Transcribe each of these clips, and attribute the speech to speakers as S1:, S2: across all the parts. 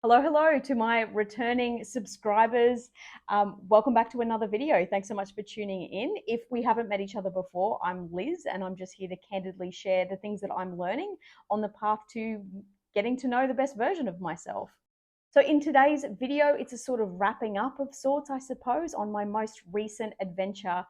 S1: Hello to my returning subscribers. Welcome back to another video. Thanks so much for tuning in. If we haven't met each other before, I'm Liz and I'm just here to candidly share the things that I'm learning on the path to getting to know the best version of myself. So in today's video, it's a sort of wrapping up of sorts, I suppose, on my most recent adventure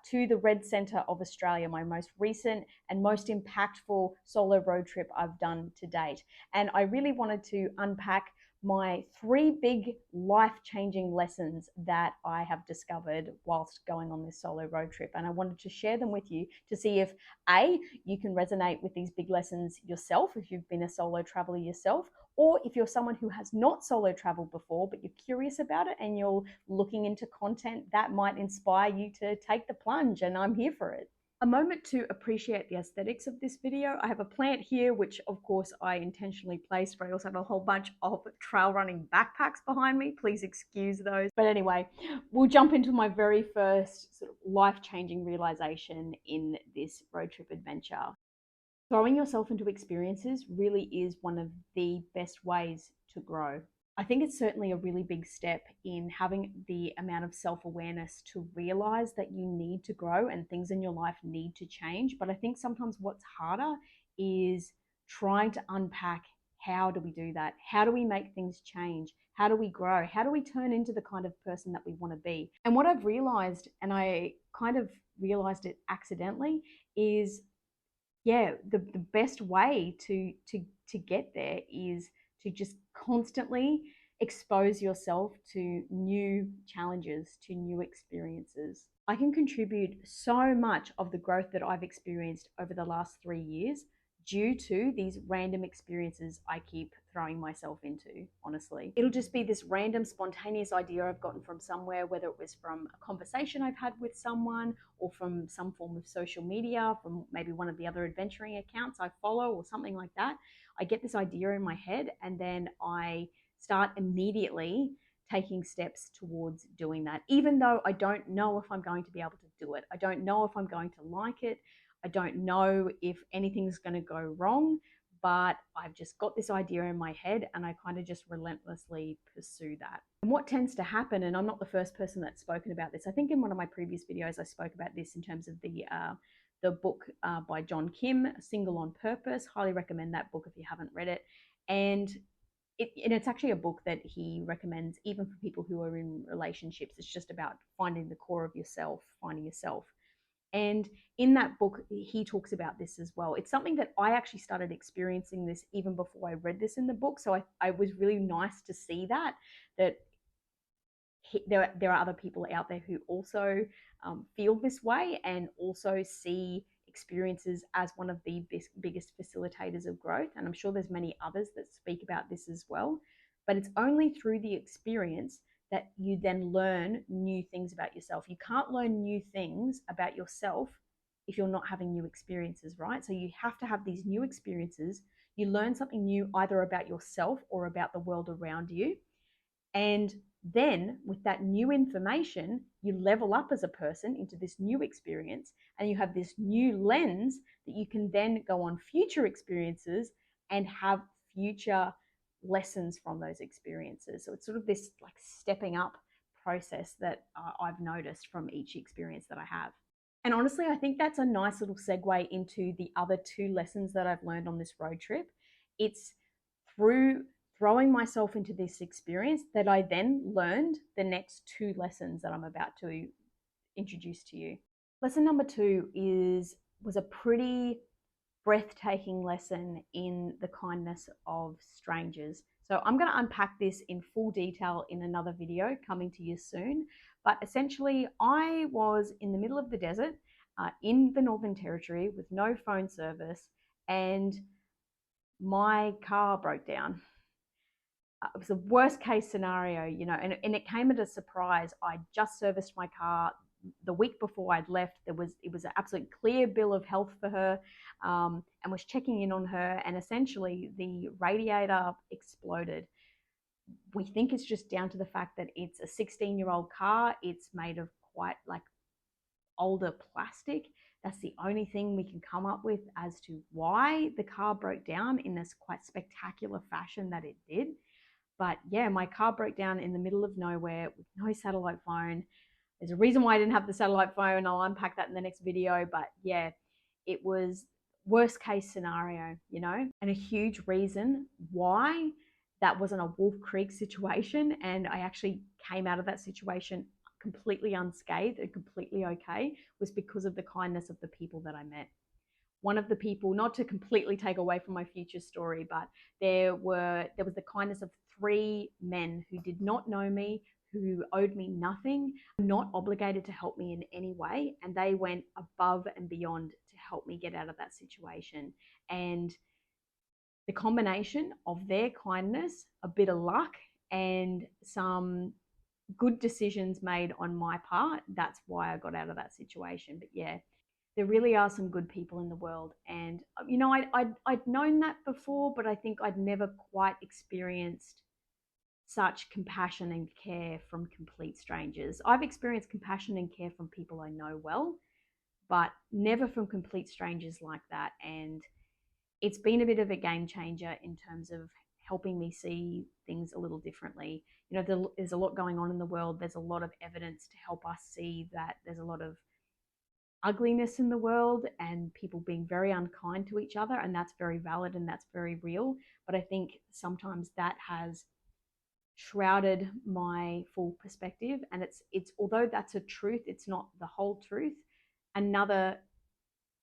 S1: to the Red Centre of Australia, my most recent and most impactful solo road trip I've done to date. And I really wanted to unpack my three big life-changing lessons that I have discovered whilst going on this solo road trip. And I wanted to share them with you to see if A, you can resonate with these big lessons yourself, if you've been a solo traveler yourself, or if you're someone who has not solo traveled before, but you're curious about it and you're looking into content that might inspire you to take the plunge, and I'm here for it. A moment to appreciate the aesthetics of this video. I have a plant here, which of course I intentionally placed, but I also have a whole bunch of trail running backpacks behind me. Please excuse those. But anyway, we'll jump into my very first sort of life-changing realization in this road trip adventure. Throwing yourself into experiences really is one of the best ways to grow. I think it's certainly a really big step in having the amount of self-awareness to realize that you need to grow and things in your life need to change. But I think sometimes what's harder is trying to unpack, how do we do that? How do we make things change? How do we grow? How do we turn into the kind of person that we want to be? And what I've realized, and I kind of realized it accidentally, is the best way to get there is to just constantly expose yourself to new challenges, to new experiences. I can contribute so much of the growth that I've experienced over the last 3 years due to these random experiences I keep throwing myself into, honestly. It'll just be this random, spontaneous idea I've gotten from somewhere, whether it was from a conversation I've had with someone or from some form of social media, from maybe one of the other adventuring accounts I follow or something like that. I get this idea in my head and then I start immediately taking steps towards doing that, even though I don't know if I'm going to be able to do it. I don't know if I'm going to like it. I don't know if anything's going to go wrong, but I've just got this idea in my head and I kind of just relentlessly pursue that. And what tends to happen, and I'm not the first person that's spoken about this, I think in one of my previous videos I spoke about this in terms of the book by John Kim, Single on Purpose. Highly recommend that book if you haven't read it. And it's actually a book that he recommends even for people who are in relationships. It's just about finding the core of yourself, finding yourself. And in that book, he talks about this as well. It's something that I actually started experiencing this even before I read this in the book. So I was really nice to see that there are other people out there who also feel this way and also see experiences as one of the biggest facilitators of growth. And I'm sure there's many others that speak about this as well. But it's only through the experience that you then learn new things about yourself. You can't learn new things about yourself if you're not having new experiences, right? So you have to have these new experiences. You learn something new either about yourself or about the world around you. And then with that new information, you level up as a person into this new experience and you have this new lens that you can then go on future experiences and have future lessons from those experiences. So it's sort of this like stepping up process that I've noticed from each experience that I have. And honestly, I think that's a nice little segue into the other two lessons that I've learned on this road trip. It's through throwing myself into this experience that I then learned the next two lessons that I'm about to introduce to you. Lesson number two was a pretty breathtaking lesson in the kindness of strangers. So I'm going to unpack this in full detail in another video coming to you soon. But essentially, I was in the middle of the desert in the Northern Territory with no phone service, and my car broke down. It was the worst case scenario, and it came as a surprise. I just serviced my car the week before I'd left. It was an absolute clear bill of health for her, and was checking in on her, and essentially the radiator exploded. We think it's just down to the fact that it's a 16-year-old car. It's made of quite like older plastic. That's the only thing we can come up with as to why the car broke down in this quite spectacular fashion that it did. But yeah, my car broke down in the middle of nowhere with no satellite phone. There's a reason why I didn't have the satellite phone. I'll unpack that in the next video. But yeah, it was worst case scenario, you know, and a huge reason why that wasn't a Wolf Creek situation. And I actually came out of that situation completely unscathed and completely okay was because of the kindness of the people that I met. One of the people, not to completely take away from my future story, but there was the kindness of three men who did not know me, who owed me nothing, not obligated to help me in any way, and they went above and beyond to help me get out of that situation. And the combination of their kindness, a bit of luck, and some good decisions made on my part, that's why I got out of that situation. But yeah, there really are some good people in the world. And, you know, I'd known that before, but I think I'd never quite experienced such compassion and care from complete strangers. I've experienced compassion and care from people I know well, but never from complete strangers like that. And it's been a bit of a game changer in terms of helping me see things a little differently. You know, there's a lot going on in the world. There's a lot of evidence to help us see that there's a lot of ugliness in the world and people being very unkind to each other, and that's very valid and that's very real. But I think sometimes that has shrouded my full perspective, and it's although that's a truth, it's not the whole truth. Another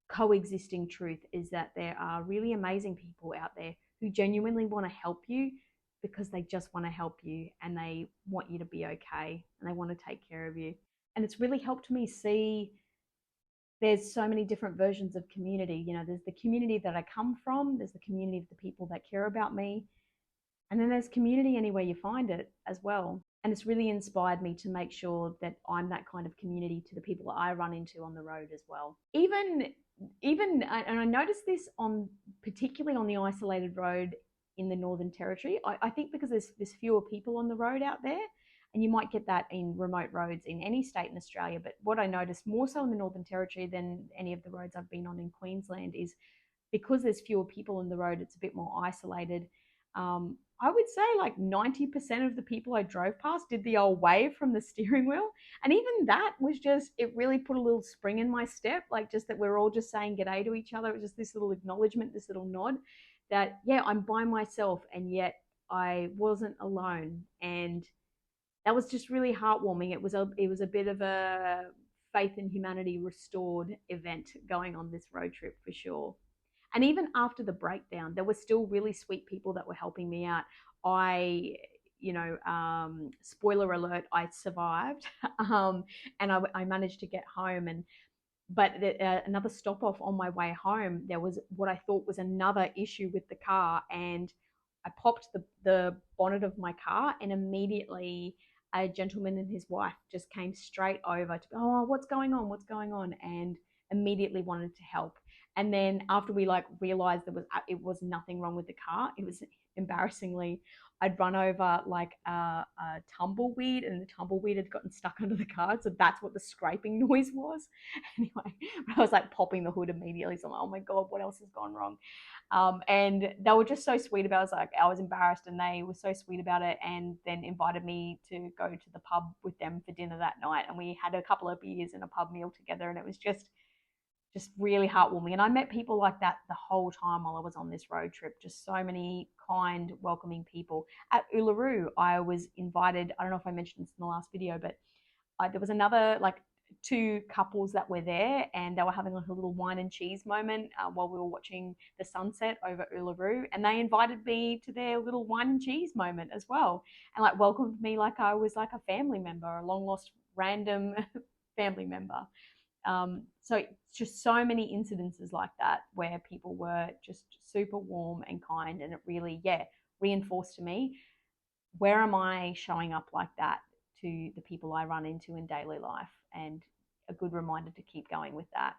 S1: coexisting truth is that there are really amazing people out there who genuinely want to help you because they just want to help you and they want you to be okay and they want to take care of you. And it's really helped me see there's so many different versions of community. You know, there's the community that I come from, there's the community of the people that care about me, and then there's community anywhere you find it as well. And it's really inspired me to make sure that I'm that kind of community to the people I run into on the road as well. And I noticed this on particularly on the isolated road in the Northern Territory. I think because there's fewer people on the road out there, and you might get that in remote roads in any state in Australia. But what I noticed more so in the Northern Territory than any of the roads I've been on in Queensland is because there's fewer people on the road, it's a bit more isolated. I would say like 90% of the people I drove past did the old wave from the steering wheel. And even that was just, it really put a little spring in my step, like just that we're all just saying g'day to each other. It was just this little acknowledgement, this little nod that, yeah, I'm by myself and yet I wasn't alone. And that was just really heartwarming. It was a bit of a faith in humanity restored event going on this road trip for sure. And even after the breakdown, there were still really sweet people that were helping me out. Spoiler alert, I survived, and I managed to get home. But another stop off on my way home, there was what I thought was another issue with the car, and I popped the bonnet of my car, and immediately a gentleman and his wife just came straight over to, oh, what's going on? What's going on? And immediately wanted to help. And then after we like realized it was nothing wrong with the car, it was embarrassingly, I'd run over like a tumbleweed, and the tumbleweed had gotten stuck under the car. So that's what the scraping noise was. Anyway, I was like popping the hood immediately. So I'm like, oh my God, what else has gone wrong? And they were just so sweet about it. I was embarrassed and they were so sweet about it, and then invited me to go to the pub with them for dinner that night. And we had a couple of beers and a pub meal together, and it was just really heartwarming. And I met people like that the whole time while I was on this road trip. Just so many kind, welcoming people. At Uluru, I was invited, I don't know if I mentioned this in the last video, but there was another like two couples that were there, and they were having like a little wine and cheese moment while we were watching the sunset over Uluru, and they invited me to their little wine and cheese moment as well, and like welcomed me like I was like a family member, a long lost random family member. So just so many incidences like that where people were just super warm and kind, and it really, yeah, reinforced to me, where am I showing up like that to the people I run into in daily life? And a good reminder to keep going with that.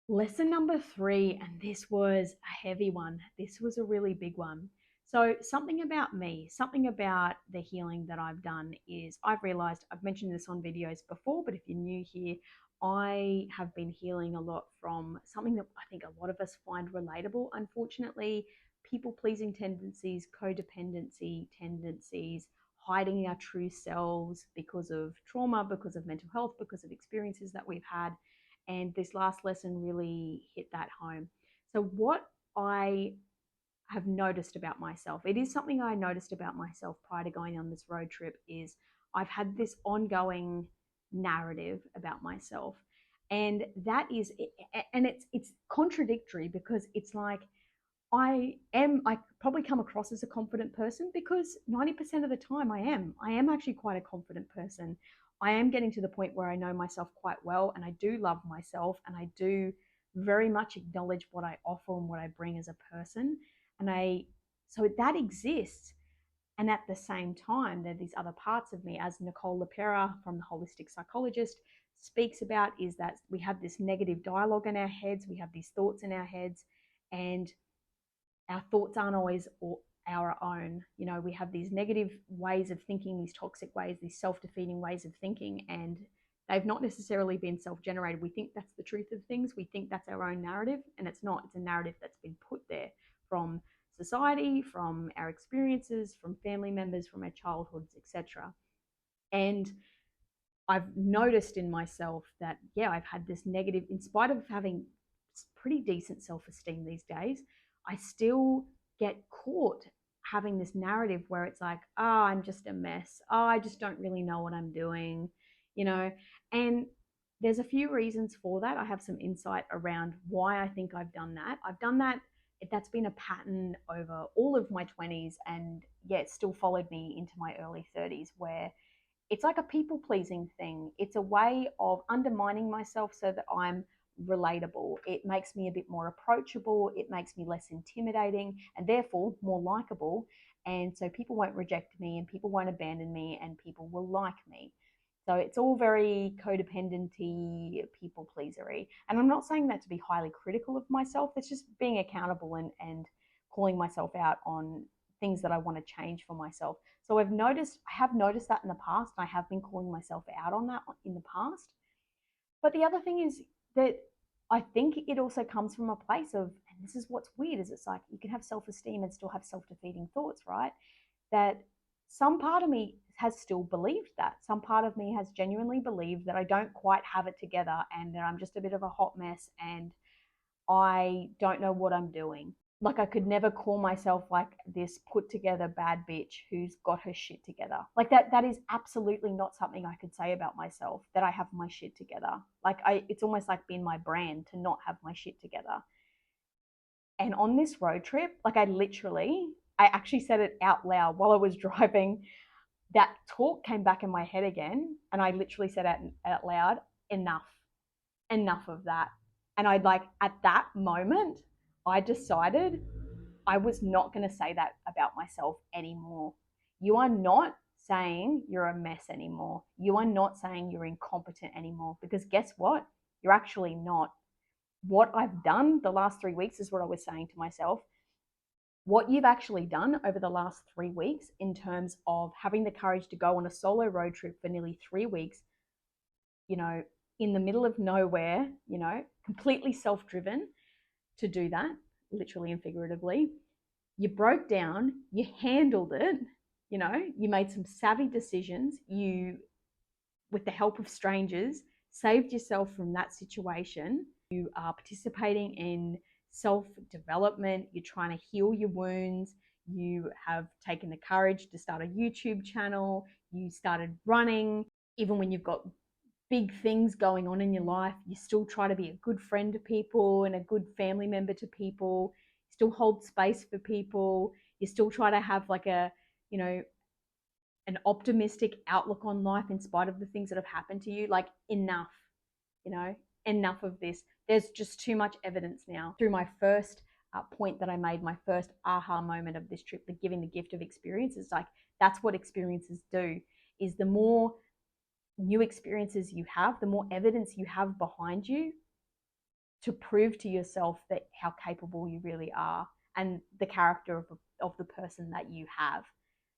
S1: Lesson number 3, and this was a heavy one. This was a really big one. So something about me, something about the healing that I've done is I've realized, I've mentioned this on videos before, but if you're new here, I have been healing a lot from something that I think a lot of us find relatable. Unfortunately, people-pleasing tendencies, codependency tendencies, hiding our true selves because of trauma, because of mental health, because of experiences that we've had. And this last lesson really hit that home. So what I have noticed about myself, it is something I noticed about myself prior to going on this road trip, is I've had this ongoing narrative about myself. And that is, and it's contradictory, because it's like, I probably come across as a confident person, because 90% of the time I am actually quite a confident person. I am getting to the point where I know myself quite well, and I do love myself, and I do very much acknowledge what I offer and what I bring as a person. So that exists. And at the same time, there are these other parts of me, as Nicole LaPera from the Holistic Psychologist speaks about, is that we have this negative dialogue in our heads, we have these thoughts in our heads, and our thoughts aren't always our own. You know, we have these negative ways of thinking, these toxic ways, these self-defeating ways of thinking, and they've not necessarily been self-generated. We think that's the truth of things. We think that's our own narrative, and it's not. It's a narrative that's been put there from society, from our experiences, from family members, from our childhoods, etc. And I've noticed in myself that, yeah, I've had this negative, in spite of having pretty decent self-esteem these days, I still get caught having this narrative where it's like, oh, I'm just a mess. Oh, I just don't really know what I'm doing, you know? And there's a few reasons for that. I have some insight around why I think I've done that. I've done that. That's been a pattern over all of my 20s, and yeah, it still followed me into my early 30s, where it's like a people pleasing thing. It's a way of undermining myself so that I'm relatable. It makes me a bit more approachable. It makes me less intimidating, and therefore more likable. And so people won't reject me, and people won't abandon me, and people will like me. So it's all very codependency, people pleasery. And I'm not saying that to be highly critical of myself. It's just being accountable and calling myself out on things that I want to change for myself. So I have noticed that in the past. I have been calling myself out on that in the past. But the other thing is that I think it also comes from a place of, and this is what's weird, is it's like you can have self-esteem and still have self-defeating thoughts, right? That some part of me has still believed that. Some part of me has genuinely believed that I don't quite have it together, and that I'm just a bit of a hot mess, and I don't know what I'm doing. Like, I could never call myself like this put together bad bitch who's got her shit together. Like that is absolutely not something I could say about myself, that I have my shit together. Like it's almost like been my brand to not have my shit together. And on this road trip, like I actually said it out loud while I was driving. That talk came back in my head again, and I literally said out loud, enough of that. And at that moment, I decided I was not going to say that about myself anymore. You are not saying you're a mess anymore. You are not saying you're incompetent anymore, because guess what? You're actually not. What I've done the last 3 weeks is what I was saying to myself. What you've actually done over the last 3 weeks, in terms of having the courage to go on a solo road trip for nearly 3 weeks, you know, in the middle of nowhere, you know, completely self-driven to do that, literally and figuratively. You broke down, you handled it, you know, you made some savvy decisions, you, with the help of strangers, saved yourself from that situation. You are participating in self-development, you're trying to heal your wounds, you have taken the courage to start a YouTube channel, you started running. Even when you've got big things going on in your life, you still try to be a good friend to people and a good family member to people, you still hold space for people, you still try to have like a, you know, an optimistic outlook on life in spite of the things that have happened to you. Like, enough, you know, enough of this. There's just too much evidence now. Through my first point that I made, my first aha moment of this trip, the giving the gift of experiences, like that's what experiences do, is the more new experiences you have, the more evidence you have behind you to prove to yourself that how capable you really are, and the character of the person that you have.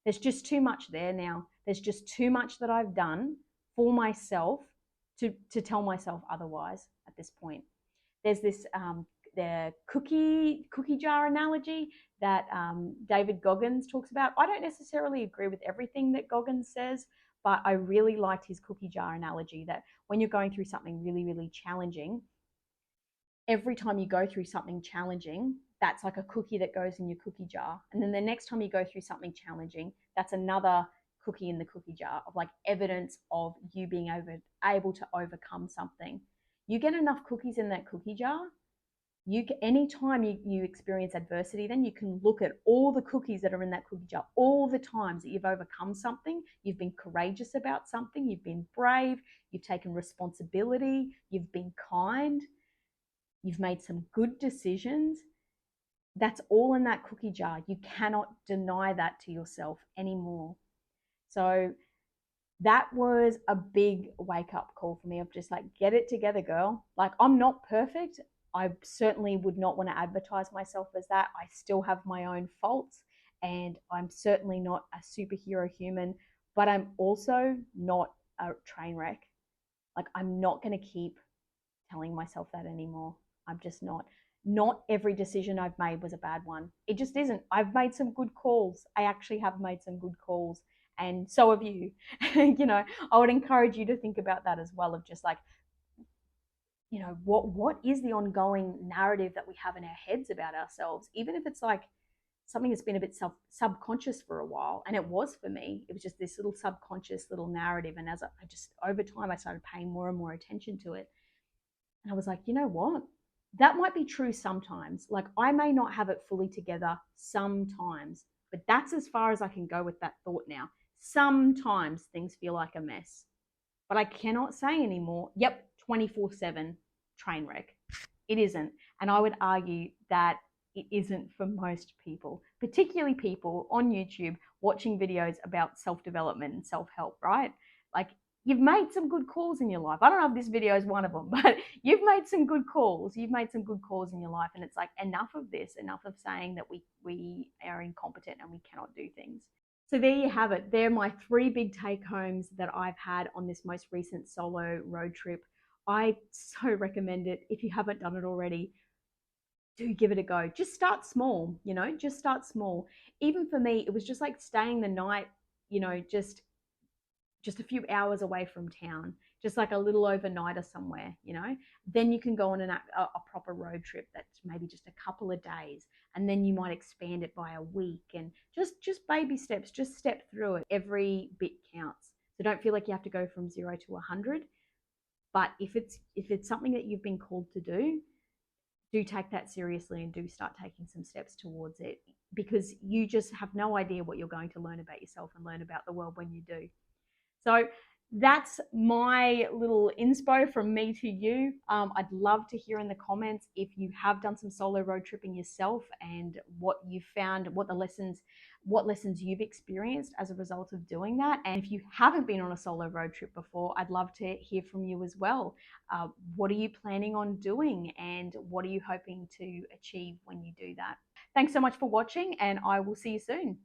S1: There's just too much there now. There's just too much that I've done for myself to tell myself otherwise at this point. There's this the cookie jar analogy that David Goggins talks about. I don't necessarily agree with everything that Goggins says, but I really liked his cookie jar analogy that when you're going through something really, really challenging, every time you go through something challenging, that's like a cookie that goes in your cookie jar. And then the next time you go through something challenging, that's another cookie in the cookie jar of like evidence of you being able to overcome something. You get enough cookies in that cookie jar, anytime you experience adversity, then you can look at all the cookies that are in that cookie jar, all the times that you've overcome something, you've been courageous about something, you've been brave, you've taken responsibility, you've been kind, you've made some good decisions. That's all in that cookie jar. You cannot deny that to yourself anymore. So that was a big wake up call for me of just like, get it together, girl. Like, I'm not perfect. I certainly would not want to advertise myself as that. I still have my own faults, and I'm certainly not a superhero human, but I'm also not a train wreck. Like, I'm not going to keep telling myself that anymore. I'm just not. Not every decision I've made was a bad one. It just isn't. I've made some good calls. I actually have made some good calls, and so have you. I would encourage you to think about that as well, of just like, what is the ongoing narrative that we have in our heads about ourselves, even if it's like something that's been a bit subconscious for a while. And it was for me. It was just this little subconscious little narrative. And as I just, over time, I started paying more and more attention to it. And I was like, you know what? That might be true sometimes. Like, I may not have it fully together sometimes, but that's as far as I can go with that thought now. Sometimes things feel like a mess, but I cannot say anymore, yep, 24/7 train wreck. It isn't. And I would argue that it isn't for most people, particularly people on YouTube watching videos about self-development and self-help, right? Like, you've made some good calls in your life. I don't know if this video is one of them, but you've made some good calls. You've made some good calls in your life. And it's like, enough of this, enough of saying that we are incompetent and we cannot do things. So there you have it. They're my 3 big take homes that I've had on this most recent solo road trip. I so recommend it. If you haven't done it already, do give it a go. Just start small, just start small. Even for me, it was just like staying the night, just a few hours away from town, just like a little overnighter somewhere, then you can go on a proper road trip that's maybe just a couple of days, and then you might expand it by a week, and just baby steps, just step through it. Every bit counts. So don't feel like you have to go from 0 to 100. But if it's something that you've been called to do take that seriously and do start taking some steps towards it, because you just have no idea what you're going to learn about yourself and learn about the world when you do. So that's my little inspo from me to you. I'd love to hear in the comments if you have done some solo road tripping yourself and what you found, what lessons you've experienced as a result of doing that. And if you haven't been on a solo road trip before, I'd love to hear from you as well. What are you planning on doing, and what are you hoping to achieve when you do that? Thanks so much for watching, and I will see you soon.